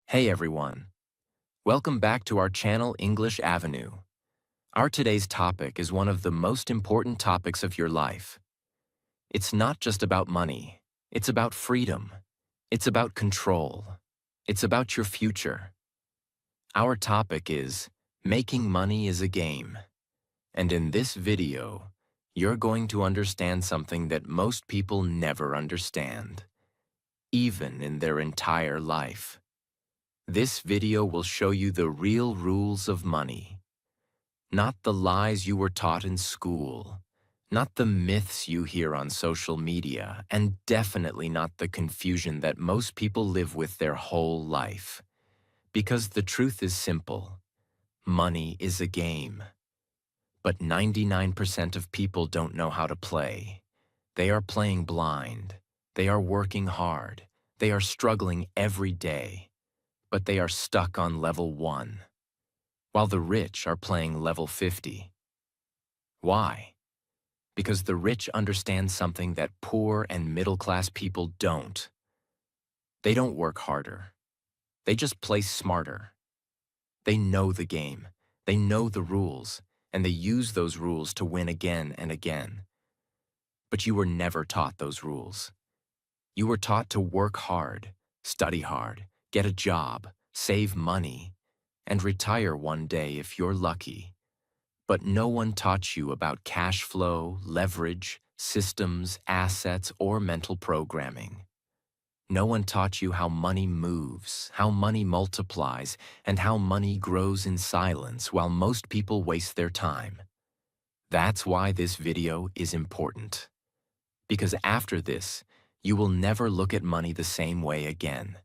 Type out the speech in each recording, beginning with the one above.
Hey everyone, welcome back to our channel English Avenue. Our today's topic is one of the most important topics of your life. It's not just about money, it's about freedom, it's about control, it's about your future. Our topic is Making Money is a Game. And in this video, you're going to understand something that most people never understand, even in their entire life. This video will show you the real rules of money, not the lies you were taught in school, not the myths you hear on social media, and definitely not the confusion that most people live with their whole life. Because the truth is simple. Money is a game. But 99% of people don't know how to play. They are playing blind. They are working hard. They are struggling every day. But they are stuck on level 1, while the rich are playing level 50. Why? Because the rich understand something that poor and middle-class people don't. They don't work harder. They just play smarter. They know the game. They know the rules, and they use those rules to win again and again. But you were never taught those rules. You were taught to work hard, study hard, get a job, save money, and retire one day if you're lucky. But no one taught you about cash flow, leverage, systems, assets, or mental programming. No one taught you how money moves, how money multiplies, and how money grows in silence while most people waste their time. That's why this video is important. Because after this, you will never look at money the same way again.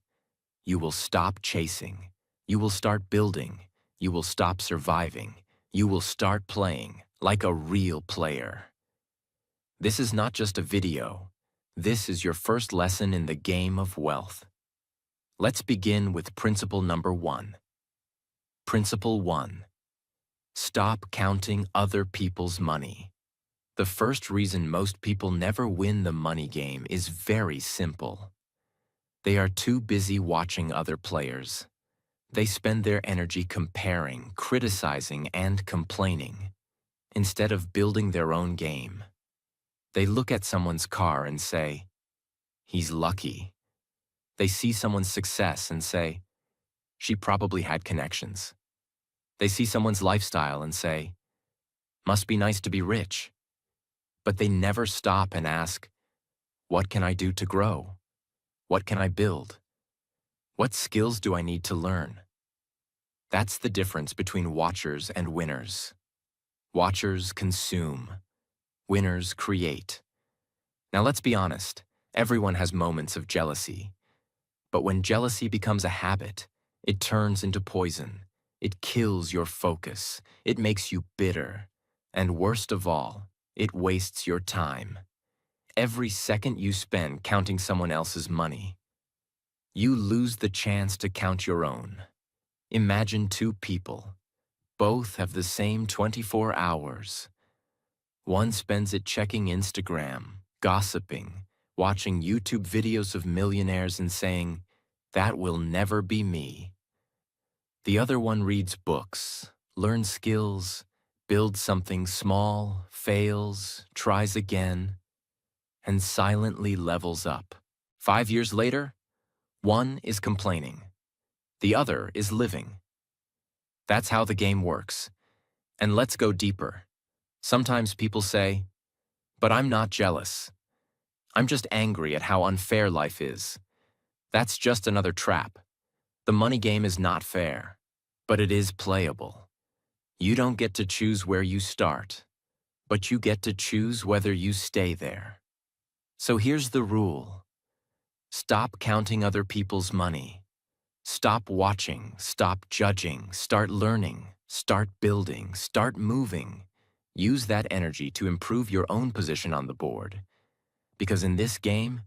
You will stop chasing. You will start building. You will stop surviving. You will start playing like a real player. This is not just a video. This is your first lesson in the game of wealth. Let's begin with principle number 1. Principle 1. Stop counting other people's money. The first reason most people never win the money game is very simple. They are too busy watching other players. They spend their energy comparing, criticizing, and complaining, instead of building their own game. They look at someone's car and say, "He's lucky." They see someone's success and say, "She probably had connections." They see someone's lifestyle and say, "Must be nice to be rich." But they never stop and ask, "What can I do to grow? What can I build? What skills do I need to learn?" That's the difference between watchers and winners. Watchers consume. Winners create. Now let's be honest, everyone has moments of jealousy. But when jealousy becomes a habit, it turns into poison. It kills your focus. It makes you bitter. And worst of all, it wastes your time. Every second you spend counting someone else's money, you lose the chance to count your own. Imagine two people. Both have the same 24 hours. One spends it checking Instagram, gossiping, watching YouTube videos of millionaires and saying, "That will never be me." The other one reads books, learns skills, builds something small, fails, tries again, and silently levels up. 5 years later, one is complaining. The other is living. That's how the game works. And let's go deeper. Sometimes people say, "But I'm not jealous. I'm just angry at how unfair life is." That's just another trap. The money game is not fair, but it is playable. You don't get to choose where you start, but you get to choose whether you stay there. So here's the rule. Stop counting other people's money. Stop watching, stop judging, start learning, start building, start moving. Use that energy to improve your own position on the board. Because in this game,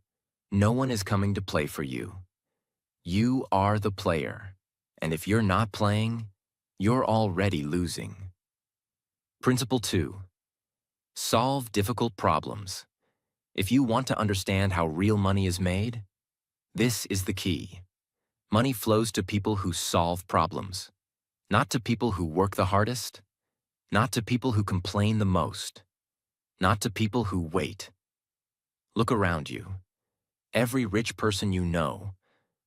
no one is coming to play for you. You are the player, and if you're not playing, you're already losing. Principle 2. Solve difficult problems. If you want to understand how real money is made, this is the key. Money flows to people who solve problems, not to people who work the hardest, not to people who complain the most, not to people who wait. Look around you. Every rich person you know,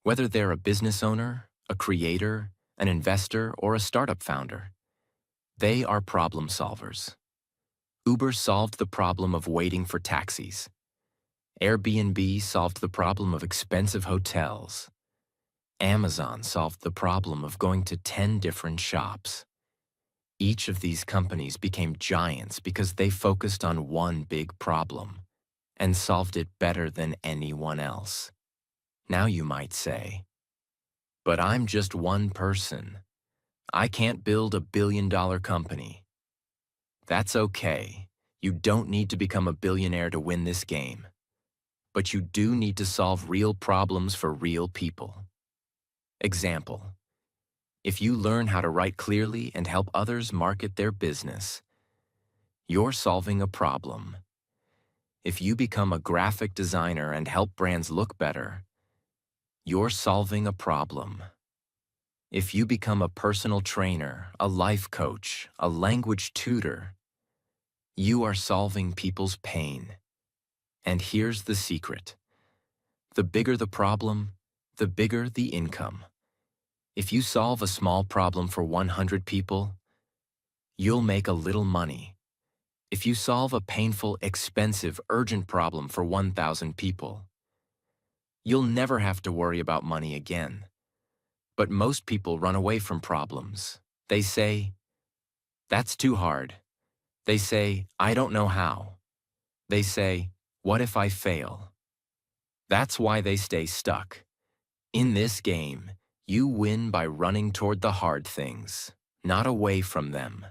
whether they're a business owner, a creator, an investor, or a startup founder, they are problem solvers. Uber solved the problem of waiting for taxis. Airbnb solved the problem of expensive hotels. Amazon solved the problem of going to 10 different shops. Each of these companies became giants because they focused on one big problem and solved it better than anyone else. Now you might say, but I'm just one person. I can't build a billion-dollar company. That's okay. You don't need to become a billionaire to win this game. But you do need to solve real problems for real people. Example: if you learn how to write clearly and help others market their business, you're solving a problem. If you become a graphic designer and help brands look better, you're solving a problem. If you become a personal trainer, a life coach, a language tutor, you are solving people's pain. And here's the secret: the bigger the problem, the bigger the income. If you solve a small problem for 100 people, you'll make a little money. If you solve a painful, expensive, urgent problem for 1,000 people, you'll never have to worry about money again. But most people run away from problems. They say, "That's too hard." They say, "I don't know how." They say, "What if I fail?" That's why they stay stuck. In this game, you win by running toward the hard things, not away from them.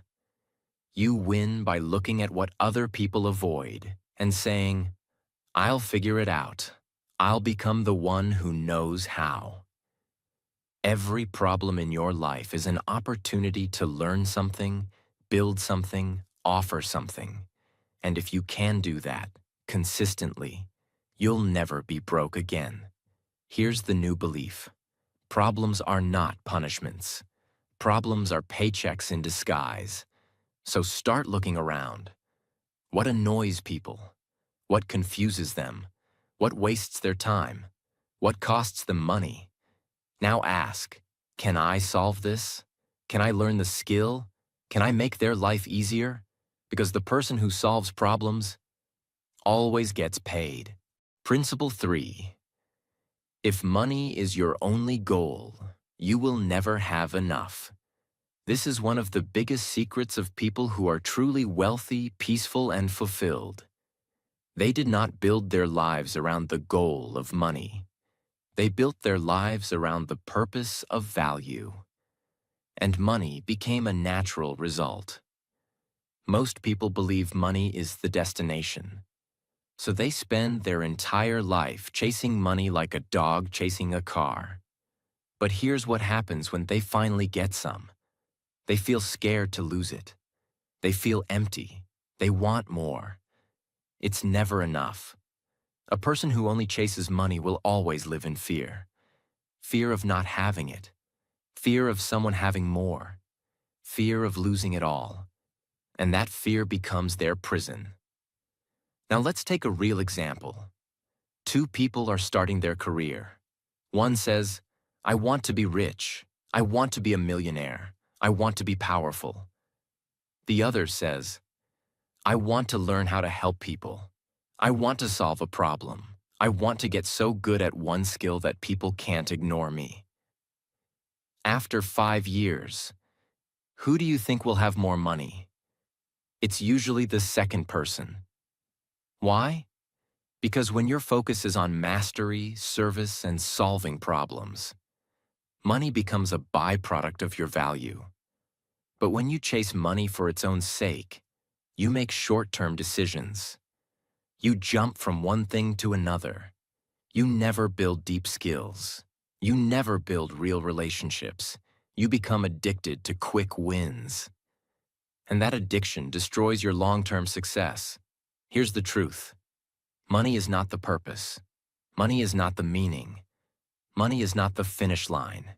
You win by looking at what other people avoid and saying, "I'll figure it out. I'll become the one who knows how." Every problem in your life is an opportunity to learn something, build something, offer something. And if you can do that consistently, you'll never be broke again. Here's the new belief: problems are not punishments. Problems are paychecks in disguise. So start looking around. What annoys people? What confuses them? What wastes their time? What costs them money? Now ask, can I solve this? Can I learn the skill? Can I make their life easier? Because the person who solves problems always gets paid. Principle 3. If money is your only goal, you will never have enough. This is one of the biggest secrets of people who are truly wealthy, peaceful, and fulfilled. They did not build their lives around the goal of money. They built their lives around the purpose of value. And money became a natural result. Most people believe money is the destination. So they spend their entire life chasing money like a dog chasing a car. But here's what happens when they finally get some. They feel scared to lose it. They feel empty. They want more. It's never enough. A person who only chases money will always live in fear. Fear of not having it. Fear of someone having more. Fear of losing it all. And that fear becomes their prison. Now let's take a real example. Two people are starting their career. One says, "I want to be rich. I want to be a millionaire. I want to be powerful." The other says, "I want to learn how to help people. I want to solve a problem. I want to get so good at one skill that people can't ignore me." After 5 years, who do you think will have more money? It's usually the second person. Why? Because when your focus is on mastery, service, and solving problems, money becomes a byproduct of your value. But when you chase money for its own sake, you make short-term decisions. You jump from one thing to another. You never build deep skills. You never build real relationships. You become addicted to quick wins. And that addiction destroys your long-term success. Here's the truth. Money is not the purpose. Money is not the meaning. Money is not the finish line.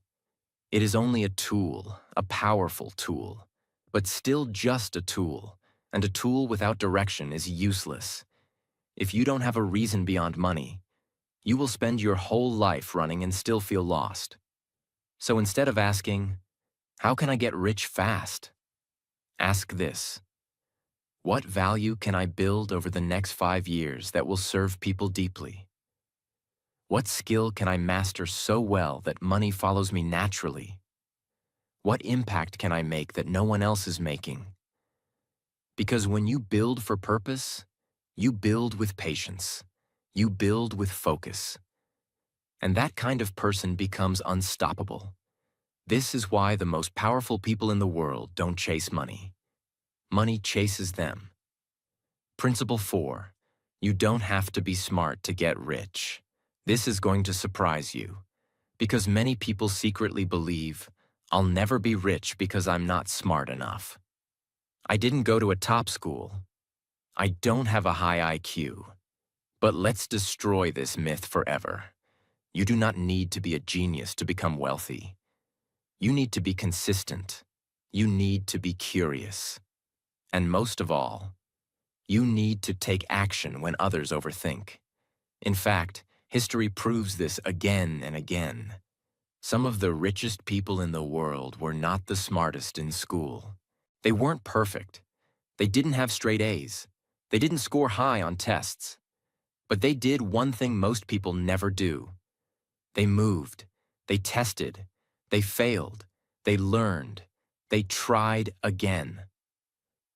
It is only a tool, a powerful tool, but still just a tool, and a tool without direction is useless. If you don't have a reason beyond money, you will spend your whole life running and still feel lost. So instead of asking, "How can I get rich fast?" ask this: what value can I build over the next 5 years that will serve people deeply? What skill can I master so well that money follows me naturally? What impact can I make that no one else is making? Because when you build for purpose, you build with patience. You build with focus. And that kind of person becomes unstoppable. This is why the most powerful people in the world don't chase money. Money chases them. Principle 4. You don't have to be smart to get rich. This is going to surprise you, because many people secretly believe, "I'll never be rich because I'm not smart enough. I didn't go to a top school. I don't have a high IQ." But let's destroy this myth forever. You do not need to be a genius to become wealthy. You need to be consistent. You need to be curious. And most of all, you need to take action when others overthink. In fact, history proves this again and again. Some of the richest people in the world were not the smartest in school. They weren't perfect. They didn't have straight A's. They didn't score high on tests. But they did one thing most people never do. They moved. They tested. They failed. They learned. They tried again.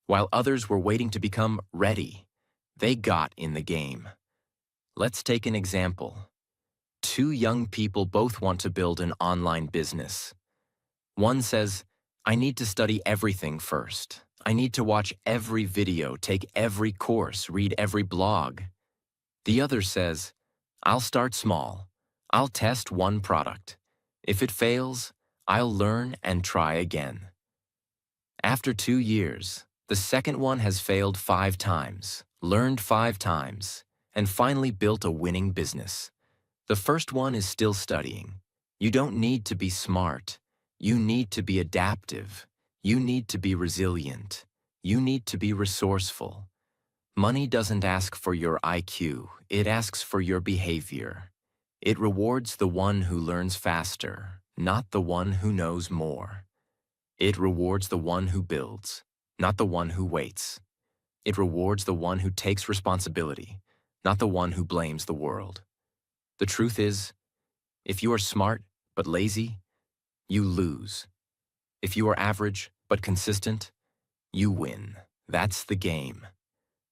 While others were waiting to become ready, they got in the game. Let's take an example. Two young people both want to build an online business. One says, "I need to study everything first. I need to watch every video, take every course, read every blog." The other says, "I'll start small. I'll test one product. If it fails, I'll learn and try again." After 2 years, the second one has failed 5 times, learned 5 times, and finally built a winning business. The first one is still studying. You don't need to be smart. You need to be adaptive. You need to be resilient. You need to be resourceful. Money doesn't ask for your IQ, it asks for your behavior. It rewards the one who learns faster, not the one who knows more. It rewards the one who builds, not the one who waits. It rewards the one who takes responsibility, not the one who blames the world. The truth is, if you are smart but lazy, you lose. If you are average but consistent, you win. That's the game.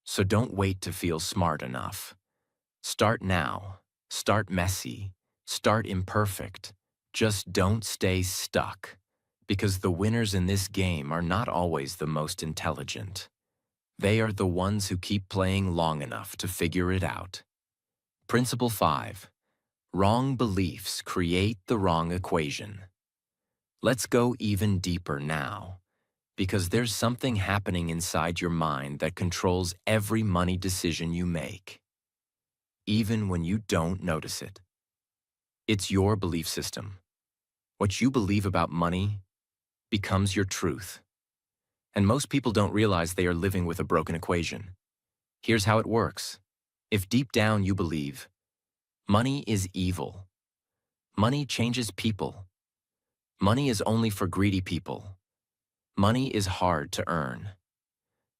So don't wait to feel smart enough. Start now. Start messy. Start imperfect. Just don't stay stuck. Because the winners in this game are not always the most intelligent. They are the ones who keep playing long enough to figure it out. Principle 5. Wrong beliefs create the wrong equation. Let's go even deeper now, because there's something happening inside your mind that controls every money decision you make, even when you don't notice it. It's your belief system. What you believe about money becomes your truth. And most people don't realize they are living with a broken equation. Here's how it works. If deep down you believe, money is evil, money changes people, money is only for greedy people, money is hard to earn,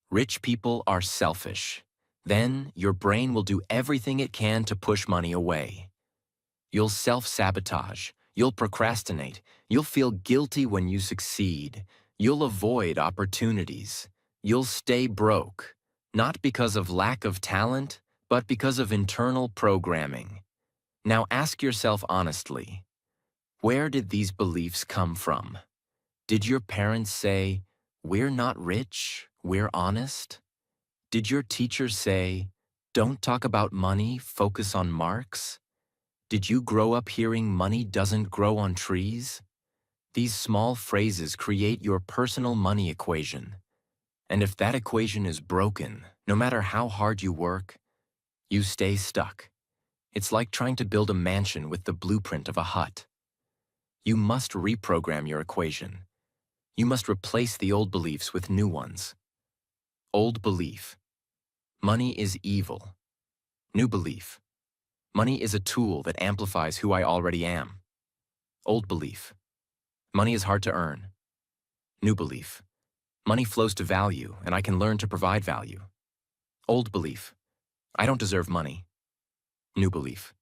rich people are selfish, then your brain will do everything it can to push money away. You'll self-sabotage, you'll procrastinate, you'll feel guilty when you succeed, you'll avoid opportunities, you'll stay broke, not because of lack of talent, but because of internal programming. Now ask yourself honestly, where did these beliefs come from? Did your parents say, "We're not rich, we're honest"? Did your teachers say, "Don't talk about money, focus on marks"? Did you grow up hearing money doesn't grow on trees? These small phrases create your personal money equation. And if that equation is broken, no matter how hard you work, you stay stuck. It's like trying to build a mansion with the blueprint of a hut. You must reprogram your equation. You must replace the old beliefs with new ones. Old belief: money is evil. New belief: money is a tool that amplifies who I already am. Old belief: money is hard to earn. New belief: money flows to value, and I can learn to provide value. Old belief: I don't deserve money. New belief: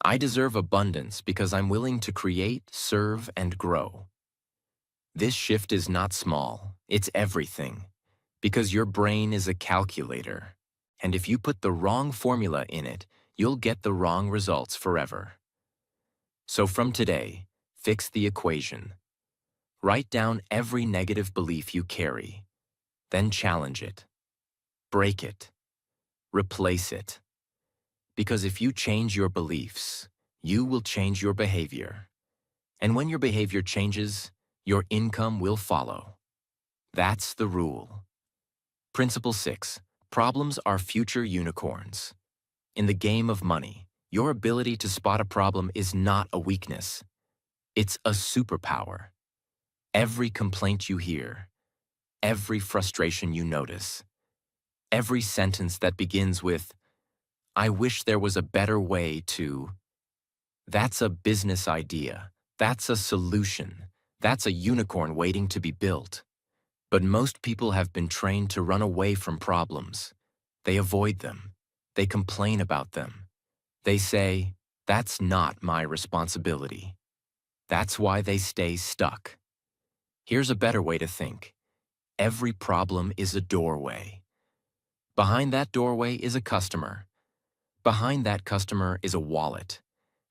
I deserve abundance because I'm willing to create, serve, and grow. This shift is not small, it's everything. Because your brain is a calculator. And if you put the wrong formula in it, you'll get the wrong results forever. So from today, fix the equation. Write down every negative belief you carry. Then challenge it. Break it. Replace it. Because if you change your beliefs, you will change your behavior. And when your behavior changes, your income will follow. That's the rule. Principle 6. Problems are future unicorns. In the game of money, your ability to spot a problem is not a weakness. It's a superpower. Every complaint you hear, every frustration you notice, every sentence that begins with, "I wish there was a better way to," that's a business idea. That's a solution. That's a unicorn waiting to be built. But most people have been trained to run away from problems. They avoid them. They complain about them. They say, "That's not my responsibility." That's why they stay stuck. Here's a better way to think. Every problem is a doorway. Behind that doorway is a customer. Behind that customer is a wallet.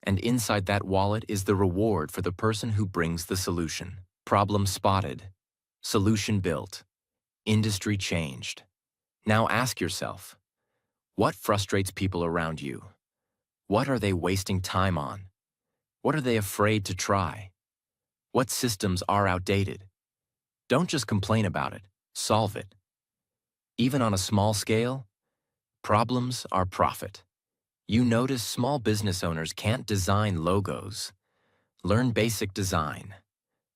And inside that wallet is the reward for the person who brings the solution. Problem spotted. Solution built. Industry changed. Now ask yourself, what frustrates people around you? What are they wasting time on? What are they afraid to try? What systems are outdated? Don't just complain about it, solve it. Even on a small scale, problems are profit. You notice small business owners can't design logos. Learn basic design.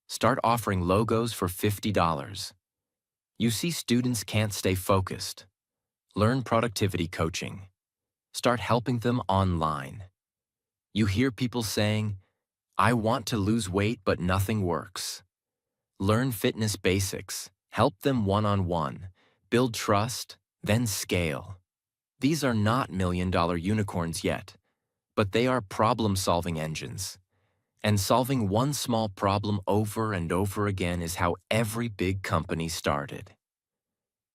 Start offering logos for $50. You see students can't stay focused. Learn productivity coaching. Start helping them online. You hear people saying, "I want to lose weight but nothing works." Learn fitness basics. Help them one-on-one. Build trust, then scale. These are not million-dollar unicorns yet, but they are problem-solving engines. And solving one small problem over and over again is how every big company started.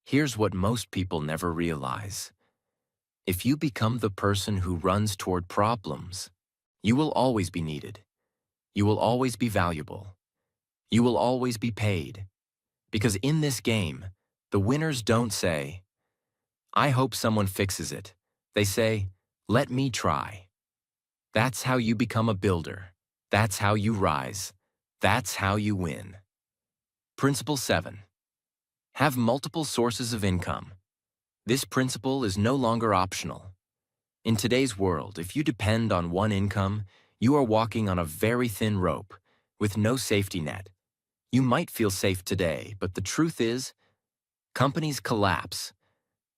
Here's what most people never realize. If you become the person who runs toward problems, you will always be needed. You will always be valuable. You will always be paid. Because in this game, the winners don't say, "I hope someone fixes it." They say, "Let me try." That's how you become a builder. That's how you rise. That's how you win. Principle 7. Have multiple sources of income. This principle is no longer optional. In today's world, if you depend on one income, you are walking on a very thin rope with no safety net. You might feel safe today, but the truth is, companies collapse,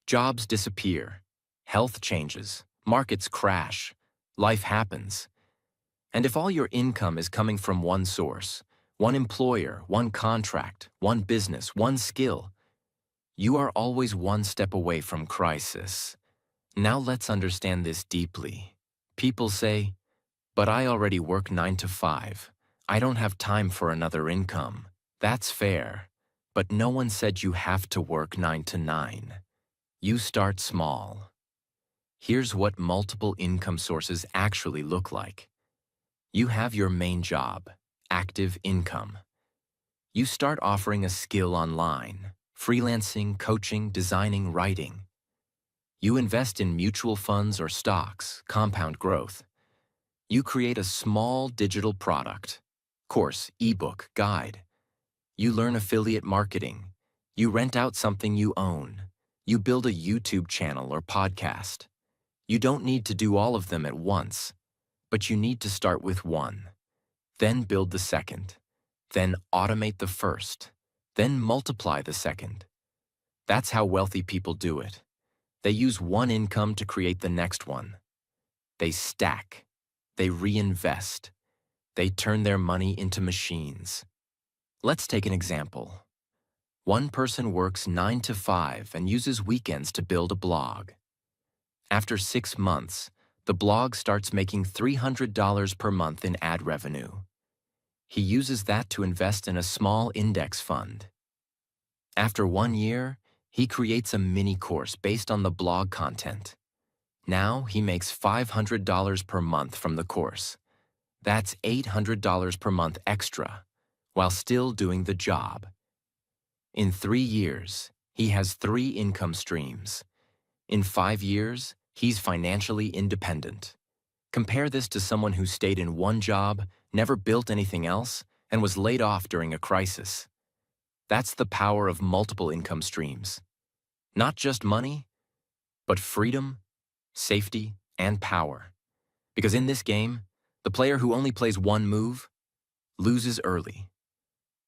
jobs disappear, health changes, markets crash, life happens. And if all your income is coming from one source, one employer, one contract, one business, one skill, you are always one step away from crisis. Now let's understand this deeply. People say, "But I already work 9 to 5. I don't have time for another income." That's fair, but no one said you have to work 9 to 9. You start small. Here's what multiple income sources actually look like. You have your main job, active income. You start offering a skill online, freelancing, coaching, designing, writing. You invest in mutual funds or stocks, compound growth. You create a small digital product, course, ebook, guide. You learn affiliate marketing. You rent out something you own. You build a YouTube channel or podcast. You don't need to do all of them at once, but you need to start with one, then build the second, then automate the first, then multiply the second. That's how wealthy people do it. They use one income to create the next one. They stack. They reinvest. They turn their money into machines. Let's take an example. One person works 9 to 5 and uses weekends to build a blog. After 6 months, the blog starts making $300 per month in ad revenue. He uses that to invest in a small index fund. After 1 year, he creates a mini course based on the blog content. Now he makes $500 per month from the course. That's $800 per month extra, while still doing the job. In 3 years, he has 3 income streams. In 5 years, he's financially independent. Compare this to someone who stayed in one job, never built anything else, and was laid off during a crisis. That's the power of multiple income streams. Not just money, but freedom, safety, and power. Because in this game, the player who only plays one move loses early.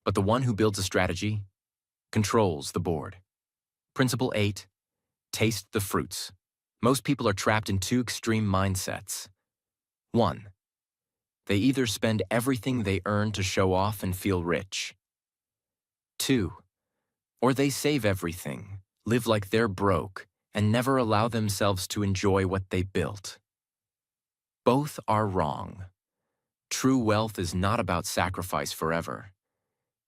But the one who builds a strategy controls the board. Principle 8, taste the fruits. Most people are trapped in 2 extreme mindsets. 1. They either spend everything they earn to show off and feel rich. 2. Or they save everything, live like they're broke, and never allow themselves to enjoy what they built. Both are wrong. True wealth is not about sacrifice forever.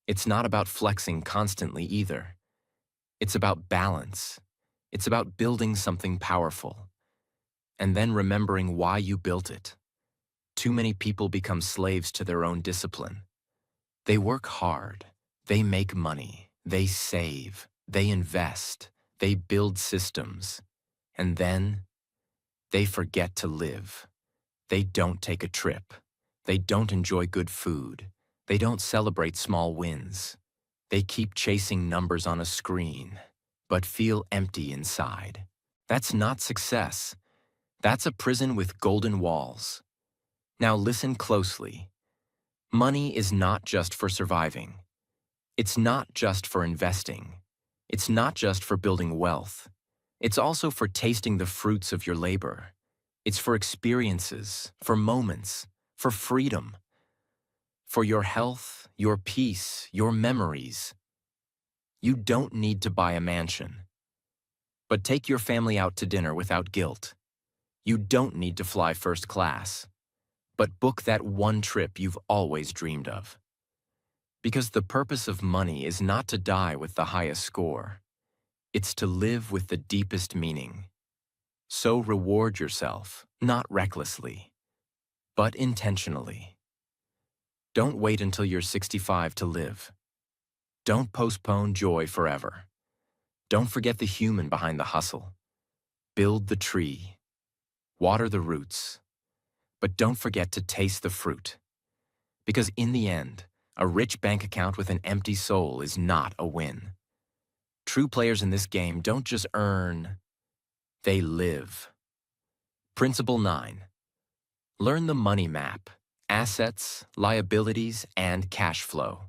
It's not about flexing constantly either. It's about balance. It's about building something powerful, and then remembering why you built it. Too many people become slaves to their own discipline. They work hard, they make money, they save, they invest, they build systems, and then they forget to live. They don't take a trip. They don't enjoy good food. They don't celebrate small wins. They keep chasing numbers on a screen, but feel empty inside. That's not success. That's a prison with golden walls. Now listen closely. Money is not just for surviving. It's not just for investing. It's not just for building wealth. It's also for tasting the fruits of your labor. It's for experiences, for moments, for freedom, for your health, your peace, your memories. You don't need to buy a mansion, but take your family out to dinner without guilt. You don't need to fly first class, but book that one trip you've always dreamed of. Because the purpose of money is not to die with the highest score. It's to live with the deepest meaning. So reward yourself, not recklessly, but intentionally. Don't wait until you're 65 to live. Don't postpone joy forever. Don't forget the human behind the hustle. Build the tree. Water the roots. But don't forget to taste the fruit. Because in the end, a rich bank account with an empty soul is not a win. True players in this game don't just earn, they live. Principle 9. Learn the money map, assets, liabilities, and cash flow.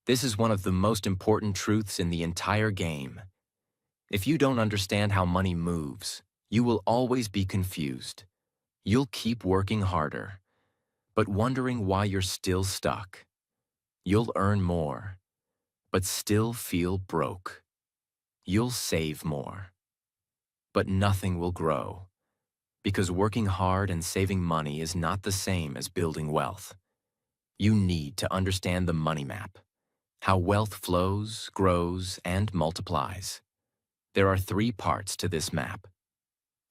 This is one of the most important truths in the entire game. If you don't understand how money moves, you will always be confused. You'll keep working harder, but wondering why you're still stuck. You'll earn more, but still feel broke. You'll save more, but nothing will grow. Because working hard and saving money is not the same as building wealth. You need to understand the money map, how wealth flows, grows, and multiplies. There are 3 parts to this map.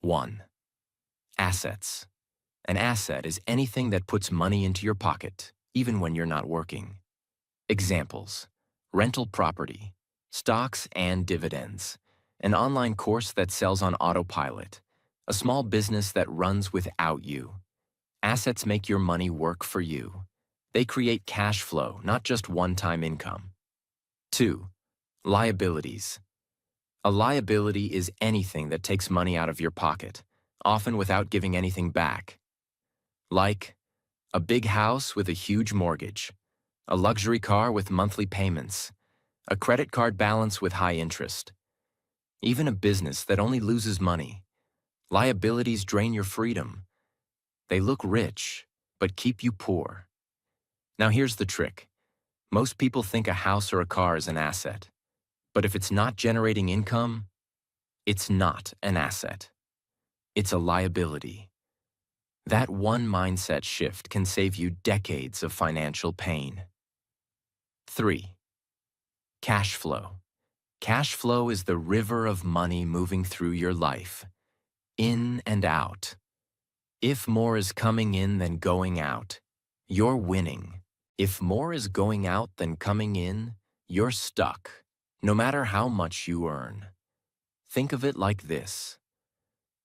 1. Assets. An asset is anything that puts money into your pocket, even when you're not working. Examples: rental property, stocks and dividends, an online course that sells on autopilot, a small business that runs without you. Assets make your money work for you. They create cash flow, not just one-time income. 2. Liabilities. A liability is anything that takes money out of your pocket. often without giving anything back. Like a big house with a huge mortgage, a luxury car with monthly payments, a credit card balance with high interest, even a business that only loses money. Liabilities drain your freedom. They look rich, but keep you poor. Now here's the trick. Most people think a house or a car is an asset. But if it's not generating income, it's not an asset. It's a liability. That one mindset shift can save you decades of financial pain. 3. Cash flow. Cash flow is the river of money moving through your life, in and out. If more is coming in than going out, you're winning. If more is going out than coming in, you're stuck, no matter how much you earn. Think of it like this.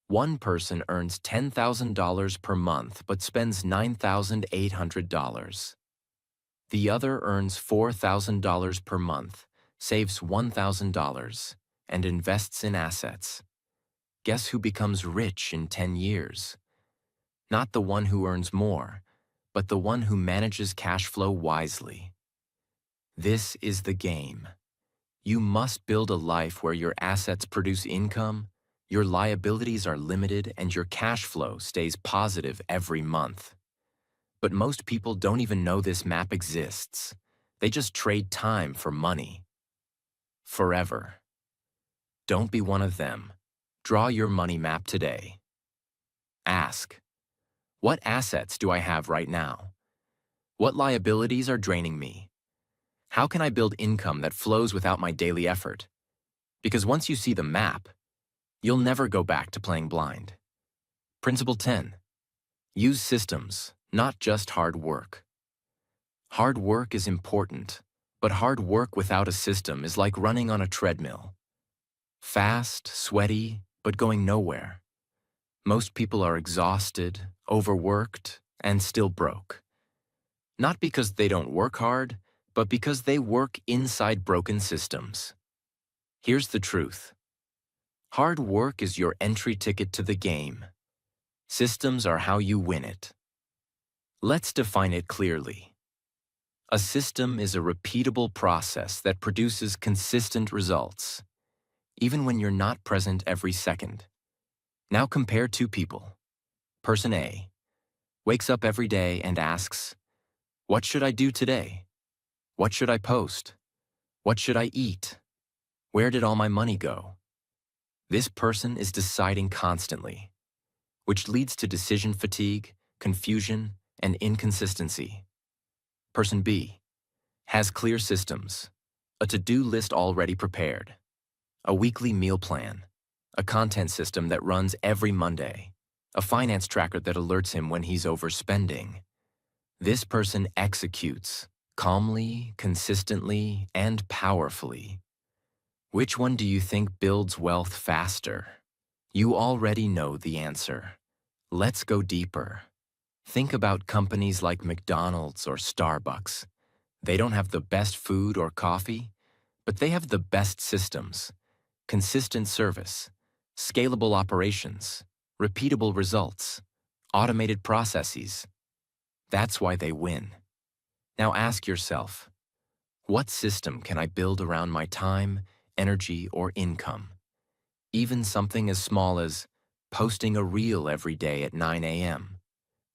One person earns $10,000 per month but spends $9,800. The other earns $4,000 per month, saves $1,000, and invests in assets. Guess who becomes rich in 10 years? Not the one who earns more, but the one who manages cash flow wisely. This is the game. You must build a life where your assets produce income, your liabilities are limited, and your cash flow stays positive every month. But most people don't even know this map exists. They just trade time for money. Forever. Don't be one of them. Draw your money map today. Ask, what assets do I have right now? What liabilities are draining me? How can I build income that flows without my daily effort? Because once you see the map, you'll never go back to playing blind. Principle 10. Use systems, not just hard work. Hard work is important, but hard work without a system is like running on a treadmill. Fast, sweaty, but going nowhere. Most people are exhausted, overworked, and still broke. Not because they don't work hard, but because they work inside broken systems. Here's the truth. Hard work is your entry ticket to the game. Systems are how you win it. Let's define it clearly. A system is a repeatable process that produces consistent results, even when you're not present every second. Now compare two people. Person A wakes up every day and asks, "What should I do today? What should I post? What should I eat? Where did all my money go?" This person is deciding constantly, which leads to decision fatigue, confusion, and inconsistency. Person B has clear systems, a to-do list already prepared, a weekly meal plan, a content system that runs every Monday, a finance tracker that alerts him when he's overspending. This person executes calmly, consistently, and powerfully. Which one do you think builds wealth faster? You already know the answer. Let's go deeper. Think about companies like McDonald's or Starbucks. They don't have the best food or coffee, but they have the best systems, consistent service, scalable operations, repeatable results, automated processes. That's why they win. Now ask yourself, what system can I build around my time, energy, or income? Even something as small as posting a reel every day at 9 a.m.,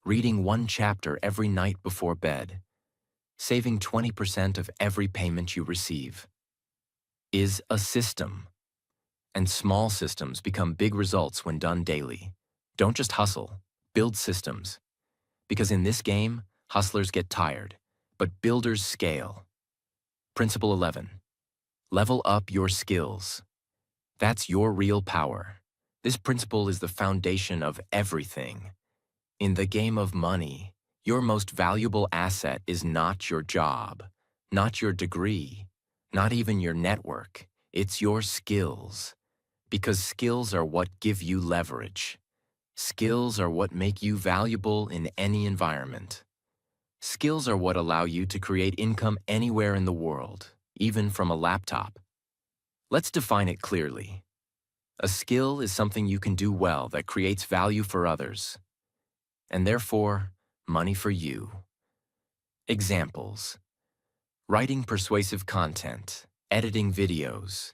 reading one chapter every night before bed, saving 20% of every payment you receive, is a system. And small systems become big results when done daily. Don't just hustle, build systems. Because in this game, hustlers get tired, but builders scale. Principle 11. Level up your skills. That's your real power. This principle is the foundation of everything. In the game of money, your most valuable asset is not your job, not your degree, not even your network. It's your skills. Because skills are what give you leverage. Skills are what make you valuable in any environment. Skills are what allow you to create income anywhere in the world, even from a laptop. Let's define it clearly. A skill is something you can do well that creates value for others, and therefore, money for you. Examples: writing persuasive content, editing videos,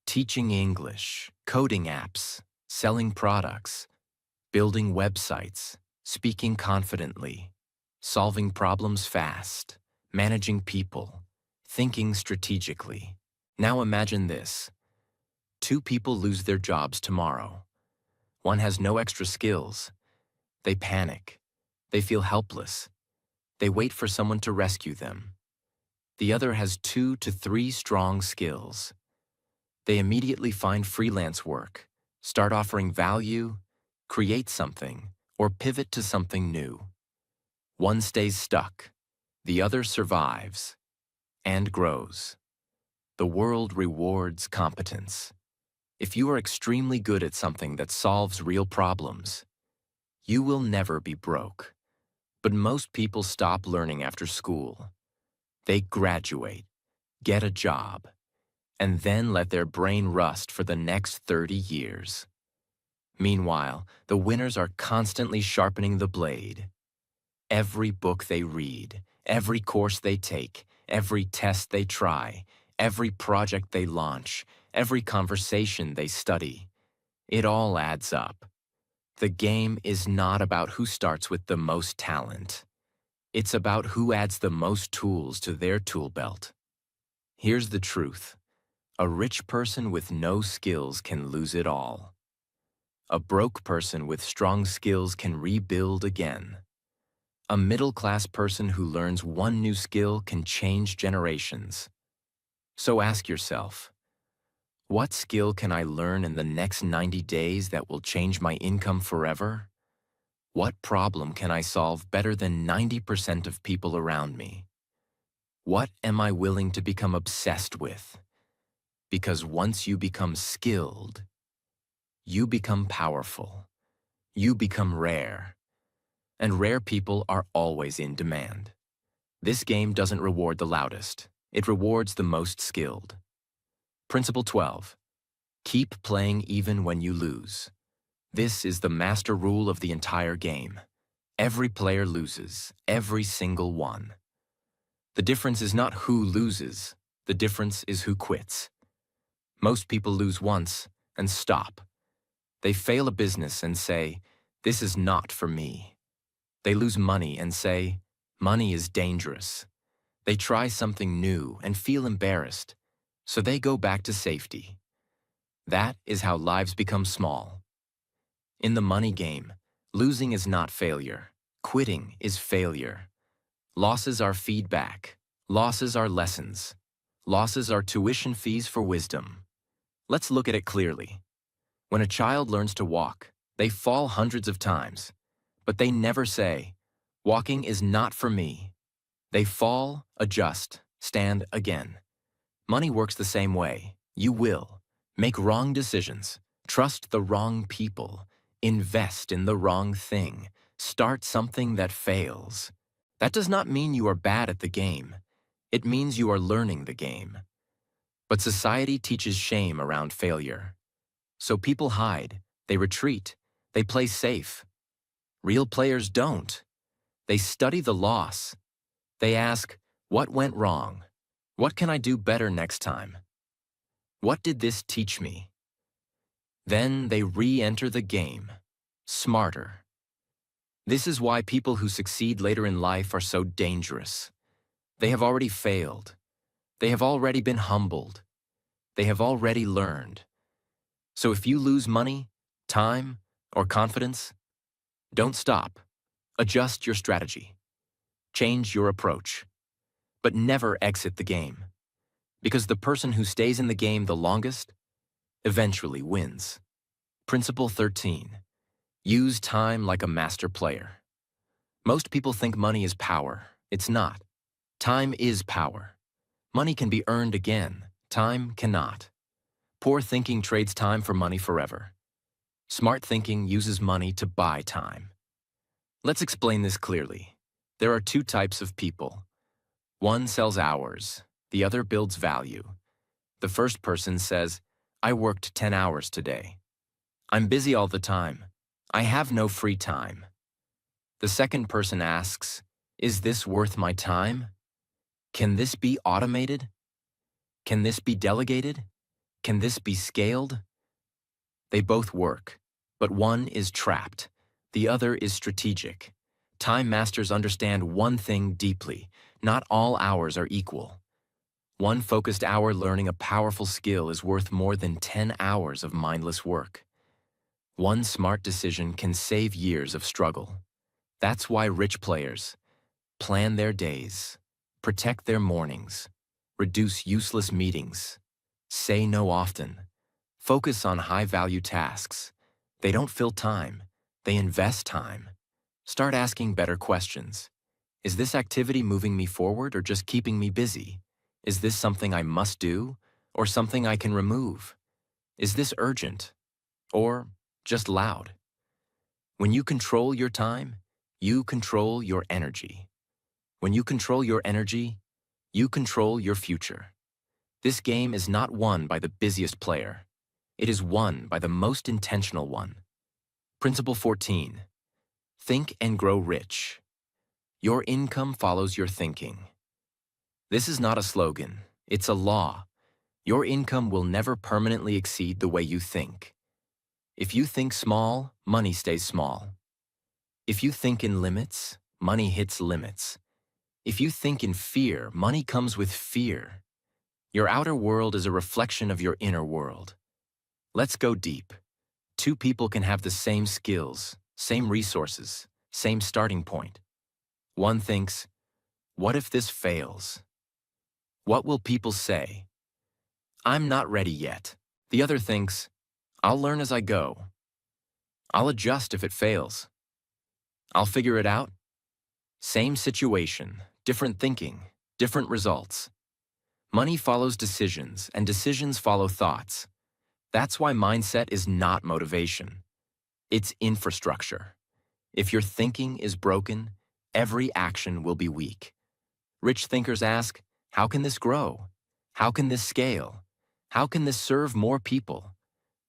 teaching English, coding apps, selling products, building websites, speaking confidently, solving problems fast, managing people, thinking strategically. Now imagine this. Two people lose their jobs tomorrow. One has no extra skills. They panic. They feel helpless. They wait for someone to rescue them. The other has 2 to 3 strong skills. They immediately find freelance work, start offering value, create something, or pivot to something new. One stays stuck. The other survives and grows. The world rewards competence. If you are extremely good at something that solves real problems, you will never be broke. But most people stop learning after school. They graduate, get a job, and then let their brain rust for the next 30 years. Meanwhile, the winners are constantly sharpening the blade. Every book they read, every course they take, every test they try, every project they launch, every conversation they study, it all adds up. The game is not about who starts with the most talent. It's about who adds the most tools to their tool belt. Here's the truth. A rich person with no skills can lose it all. A broke person with strong skills can rebuild again. A middle-class person who learns one new skill can change generations. So ask yourself, what skill can I learn in the next 90 days that will change my income forever? What problem can I solve better than 90% of people around me? What am I willing to become obsessed with? Because once you become skilled, you become powerful. You become rare. And rare people are always in demand. This game doesn't reward the loudest. It rewards the most skilled. Principle 12. Keep playing even when you lose. This is the master rule of the entire game. Every player loses, every single one. The difference is not who loses, the difference is who quits. Most people lose once and stop. They fail a business and say, "This is not for me." They lose money and say, "Money is dangerous." They try something new and feel embarrassed, so they go back to safety. That is how lives become small. In the money game, losing is not failure. Quitting is failure. Losses are feedback. Losses are lessons. Losses are tuition fees for wisdom. Let's look at it clearly. When a child learns to walk, they fall hundreds of times, but they never say, "Walking is not for me." They fall, adjust, stand again. Money works the same way. You will make wrong decisions, trust the wrong people, invest in the wrong thing, start something that fails. That does not mean you are bad at the game. It means you are learning the game. But society teaches shame around failure. So people hide, they retreat, they play safe. Real players don't. They study the loss. They ask, what went wrong? What can I do better next time? What did this teach me? Then they re-enter the game, smarter. This is why people who succeed later in life are so dangerous. They have already failed. They have already been humbled. They have already learned. So if you lose money, time, or confidence, don't stop. Adjust your strategy. Change your approach. But never exit the game. Because the person who stays in the game the longest eventually wins. Principle 13. Use time like a master player. Most people think money is power. It's not. Time is power. Money can be earned again. Time cannot. Poor thinking trades time for money forever. Smart thinking uses money to buy time. Let's explain this clearly. There are two types of people. One sells hours. The other builds value. The first person says, "I worked 10 hours today. I'm busy all the time. I have no free time. The second person asks, is this worth my time? Can this be automated? Can this be delegated? Can this be scaled? They both work, but one is trapped. The other is strategic. Time masters understand one thing deeply. Not all hours are equal. One focused hour learning a powerful skill is worth more than 10 hours of mindless work. One smart decision can save years of struggle. That's why rich players plan their days, protect their mornings, reduce useless meetings, say no often, focus on high-value tasks. They don't fill time, they invest time. Start asking better questions. Is this activity moving me forward or just keeping me busy? Is this something I must do or something I can remove? Is this urgent or just loud? When you control your time, you control your energy. When you control your energy, you control your future. This game is not won by the busiest player. It is won by the most intentional one. Principle 14. Think and grow rich. Your income follows your thinking. This is not a slogan, it's a law. Your income will never permanently exceed the way you think. If you think small, money stays small. If you think in limits, money hits limits. If you think in fear, money comes with fear. Your outer world is a reflection of your inner world. Let's go deep. Two people can have the same skills, same resources, same starting point. One thinks, what if this fails? What will people say? I'm not ready yet. The other thinks, I'll learn as I go. I'll adjust if it fails. I'll figure it out. Same situation, different thinking, different results. Money follows decisions, and decisions follow thoughts. That's why mindset is not motivation. It's infrastructure. If your thinking is broken, every action will be weak. Rich thinkers ask, how can this grow? How can this scale? How can this serve more people?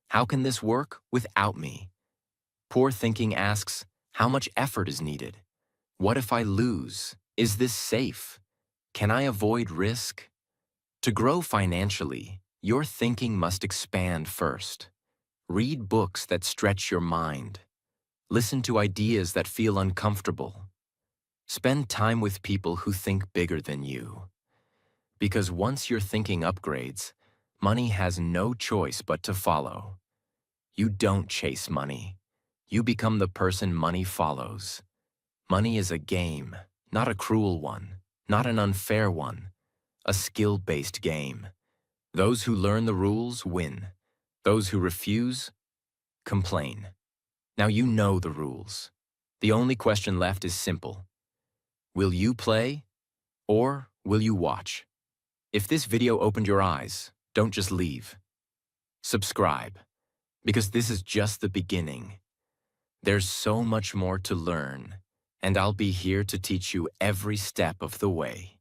How can this work without me? Poor thinking asks, how much effort is needed? What if I lose? Is this safe? Can I avoid risk? To grow financially, your thinking must expand first. Read books that stretch your mind. Listen to ideas that feel uncomfortable. Spend time with people who think bigger than you. Because once your thinking upgrades, money has no choice but to follow. You don't chase money. You become the person money follows. Money is a game, not a cruel one, not an unfair one, a skill-based game. Those who learn the rules win. Those who refuse, complain. Now you know the rules. The only question left is simple. Will you play or will you watch? If this video opened your eyes, don't just leave. Subscribe, because this is just the beginning. There's so much more to learn, and I'll be here to teach you every step of the way.